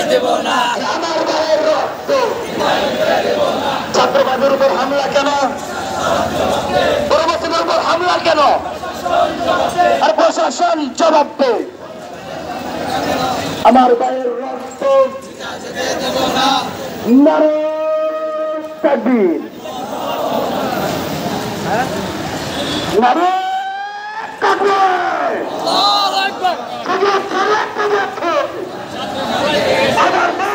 আমার ভাইয়ের রক্ত ছাত্রবাদের উপর হামলা কেন? পরবর্তীদের উপর হামলা কেন? আর প্রশাসন জবাব দে। আমার ভাইয়ের রক্ত নারে তাকবীর, নারে তাকবীর। আমার